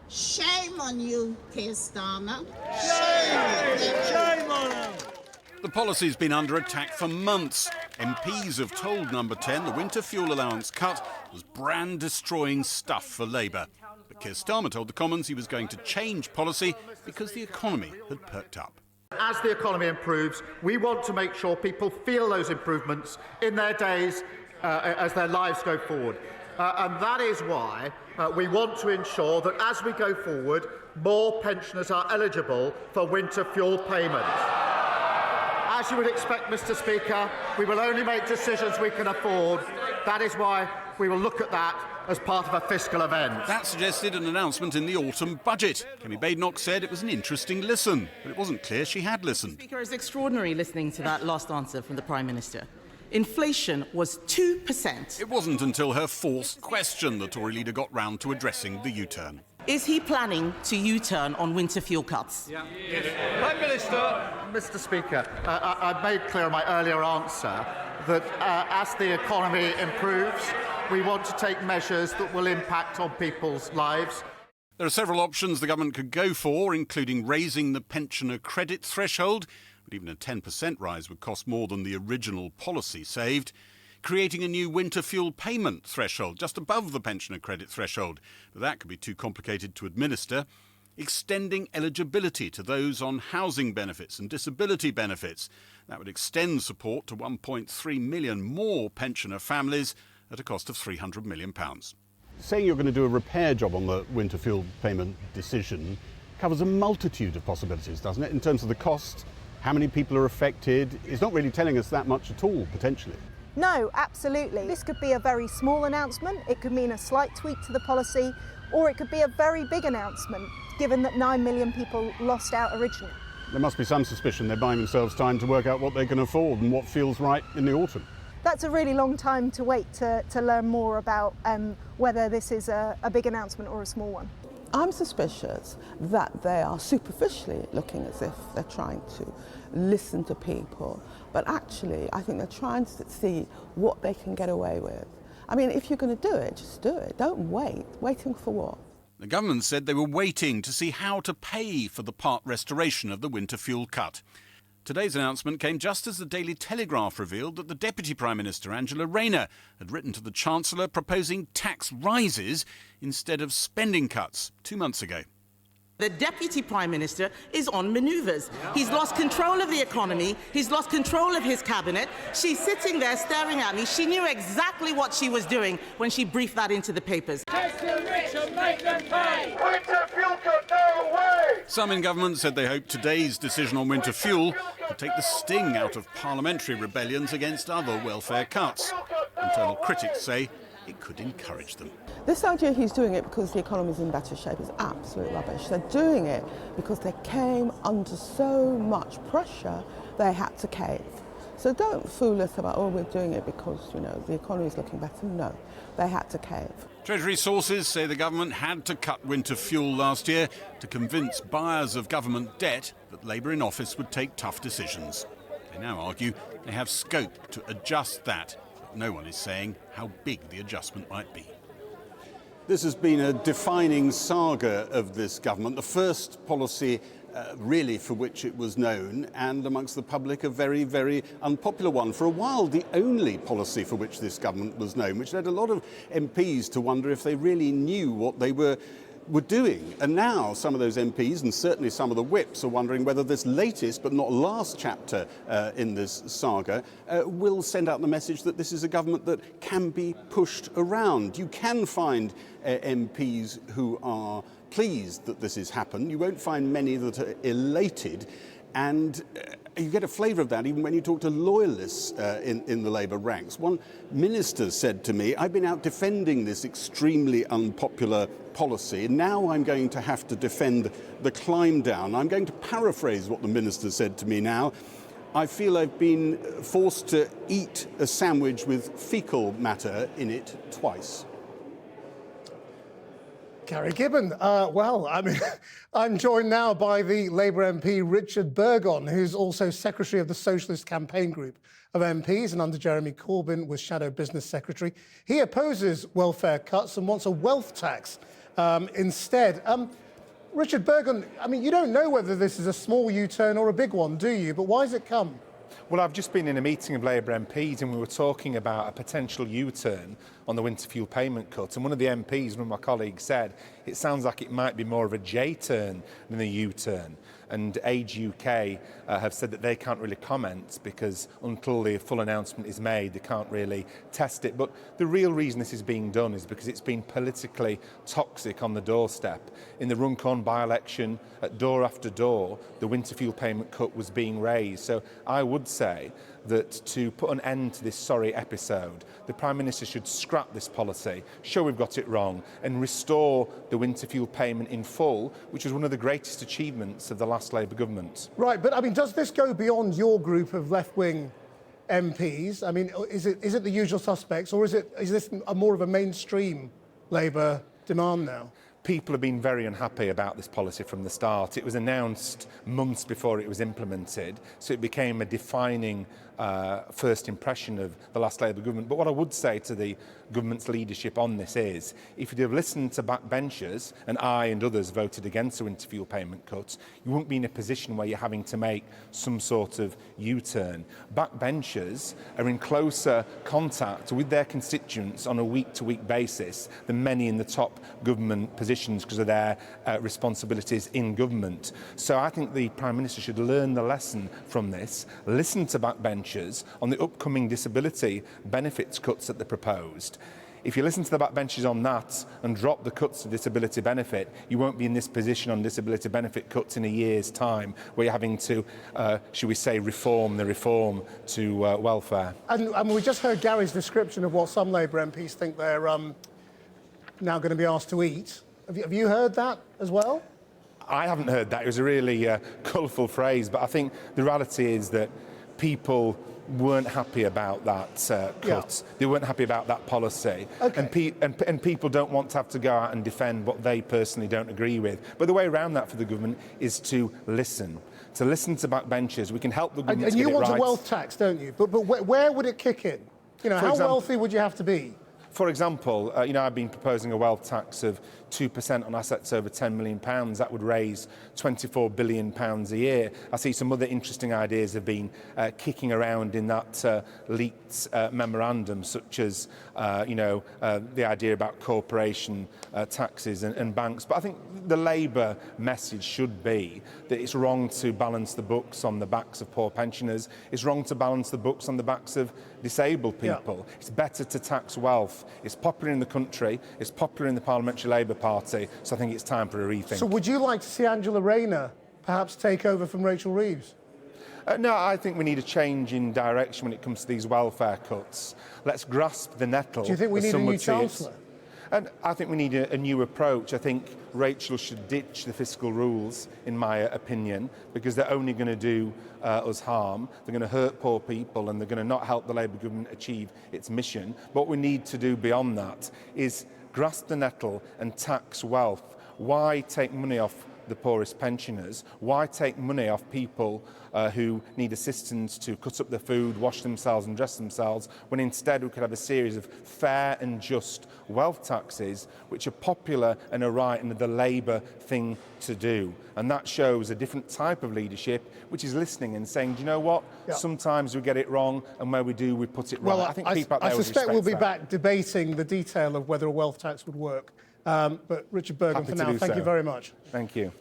Shame on you, Keir Starmer. Shame on him! The policy's been under attack for months. MPs have told Number 10 the winter fuel allowance cut was brand-destroying stuff for Labour. But Keir Starmer told the Commons he was going to change policy because the economy had perked up. As the economy improves, we want to make sure people feel those improvements in their days as their lives go forward. And that is why we want to ensure that as we go forward, more pensioners are eligible for winter fuel payments. As you would expect, Mr. Speaker, we will only make decisions we can afford. That is why we will look at that as part of a fiscal event. That suggested an announcement in the autumn budget. Kemi Badenoch said it was an interesting listen, but it wasn't clear she had listened. Speaker, it's extraordinary listening to that last answer from the Prime Minister. Inflation was 2%. It wasn't until her fourth question the Tory leader got round to addressing the U-turn. Is he planning to U-turn on winter fuel cuts? Yeah. Yes. Prime Minister. Mr. Speaker, I made clear in my earlier answer that as the economy improves, we want to take measures that will impact on people's lives. There are several options the government could go for, including raising the pensioner credit threshold, but even a 10% rise would cost more than the original policy saved. Creating a new winter fuel payment threshold just above the pensioner credit threshold, but that could be too complicated to administer. Extending eligibility to those on housing benefits and disability benefits. That would extend support to 1.3 million more pensioner families at a cost of £300 million. Saying you're going to do a repair job on the winter fuel payment decision covers a multitude of possibilities, doesn't it, in terms of the cost, how many people are affected? It's not really telling us that much at all, potentially. No, absolutely. This could be a very small announcement, it could mean a slight tweak to the policy, or it could be a very big announcement, given that 9 million people lost out originally. There must be some suspicion they're buying themselves time to work out what they can afford and what feels right in the autumn. That's a really long time to wait to learn more about whether this is a big announcement or a small one. I'm suspicious that they are superficially looking as if they're trying to listen to people, but actually I think they're trying to see what they can get away with. I mean, if you're going to do it, just do it. Don't wait. Waiting for what? The government said they were waiting to see how to pay for the part restoration of the winter fuel cut. Today's announcement came just as the Daily Telegraph revealed that the Deputy Prime Minister, Angela Rayner, had written to the Chancellor proposing tax rises instead of spending cuts 2 months ago. The Deputy Prime Minister is on manoeuvres. He's lost control of the economy. He's lost control of his cabinet. She's sitting there staring at me. She knew exactly what she was doing when she briefed that into the papers. Tax the rich and make them pay. Winter fuel cut, no way! Some in government said they hoped today's decision on winter fuel would take the sting out of parliamentary rebellions against other welfare cuts. Internal critics say it could encourage them. This idea he's doing it because the economy's in better shape is absolute rubbish. They're doing it because they came under so much pressure they had to cave. So don't fool us about, oh, we're doing it because, you know, the economy's looking better. No, they had to cave. Treasury sources say the government had to cut winter fuel last year to convince buyers of government debt that Labour in office would take tough decisions. They now argue they have scope to adjust that, but no one is saying how big the adjustment might be. This has been a defining saga of this government, the first policy really for which it was known, and amongst the public a very, very unpopular one. For a while, the only policy for which this government was known, which led a lot of MPs to wonder if they really knew what they were doing. And now some of those MPs, and certainly some of the whips, are wondering whether this latest but not last chapter in this saga will send out the message that this is a government that can be pushed around. You can find MPs who are pleased that this has happened. You won't find many that are elated, and you get a flavour of that even when you talk to loyalists in the Labour ranks. One minister said to me, I've been out defending this extremely unpopular policy, and now I'm going to have to defend the climb down. I'm going to paraphrase what the minister said to me now. I feel I've been forced to eat a sandwich with fecal matter in it twice. Gary Gibbon. I'm joined now by the Labour MP Richard Burgon, who's also Secretary of the Socialist Campaign Group of MPs and under Jeremy Corbyn was Shadow Business Secretary. He opposes welfare cuts and wants a wealth tax instead. Richard Burgon, I mean, you don't know whether this is a small U-turn or a big one, do you? But why has it come? Well, I've just been in a meeting of Labour MPs and we were talking about a potential U-turn on the winter fuel payment cut. And one of the MPs, one of my colleagues, said it sounds like it might be more of a J-turn than a U-turn. And Age UK have said that they can't really comment because until the full announcement is made, they can't really test it. But the real reason this is being done is because it's been politically toxic on the doorstep. In the Runcorn by-election, at door after door, the winter fuel payment cut was being raised. So I would say that to put an end to this sorry episode, the Prime Minister should scrap this policy, show we've got it wrong, and restore the winter fuel payment in full, which was one of the greatest achievements of the last Labour government. Right, but I mean, does this go beyond your group of left-wing MPs? I mean, is it the usual suspects, or is this more of a mainstream Labour demand now? People have been very unhappy about this policy from the start. It was announced months before it was implemented, so it became a defining first impression of the last Labour government. But what I would say to the government's leadership on this is, if you'd have listened to backbenchers, and I and others voted against the winter fuel payment cuts, you won't be in a position where you're having to make some sort of U-turn. Backbenchers are in closer contact with their constituents on a week-to-week basis than many in the top government positions because of their responsibilities in government. So I think the Prime Minister should learn the lesson from this, listen to backbenchers on the upcoming disability benefits cuts that they proposed. If you listen to the backbenchers on that and drop the cuts to disability benefit, you won't be in this position on disability benefit cuts in a year's time, where you're having to, should we say, reform the reform to welfare. And we just heard Gary's description of what some Labour MPs think they're now going to be asked to eat. Have you heard that as well? I haven't heard that. It was a really colourful phrase, but I think the reality is that people weren't happy about that cut. Yeah. They weren't happy about that policy. Okay. And people don't want to have to go out and defend what they personally don't agree with. But the way around that for the government is to listen to backbenchers. We can help the government. And you want a wealth tax, don't you? But where would it kick in? You know, how wealthy would you have to be? For example, you know, I've been proposing a wealth tax of 2% on assets over £10 million. That would raise £24 billion a year. I see some other interesting ideas have been kicking around in that leaked memorandum, such as, you know, the idea about corporation taxes and banks. But I think the Labour message should be that it's wrong to balance the books on the backs of poor pensioners. It's wrong to balance the books on the backs of disabled people. Yeah. It's better to tax wealth. It's popular in the country. It's popular in the Parliamentary Labour Party. So I think it's time for a rethink. So would you like to see Angela Rayner perhaps take over from Rachel Reeves? No, I think we need a change in direction when it comes to these welfare cuts. Let's grasp the nettle. Do you think we need a new Chancellor? And I think we need a new approach. I think Rachel should ditch the fiscal rules, in my opinion, because they're only going to do us harm. They're going to hurt poor people and they're going to not help the Labour government achieve its mission. What we need to do beyond that is grasp the nettle and tax wealth. Why take money off the poorest pensioners? Why take money off people who need assistance to cut up their food, wash themselves and dress themselves, when instead we could have a series of fair and just wealth taxes, which are popular and are right and are the Labour thing to do. And that shows a different type of leadership, which is listening and saying, do you know what? Yeah. Sometimes we get it wrong, and where we do, we put it right. Well, I think people out there I suspect would we'll be that. back debating the detail of whether a wealth tax would work. But Richard Burgon, for now, thank you very much. Thank you.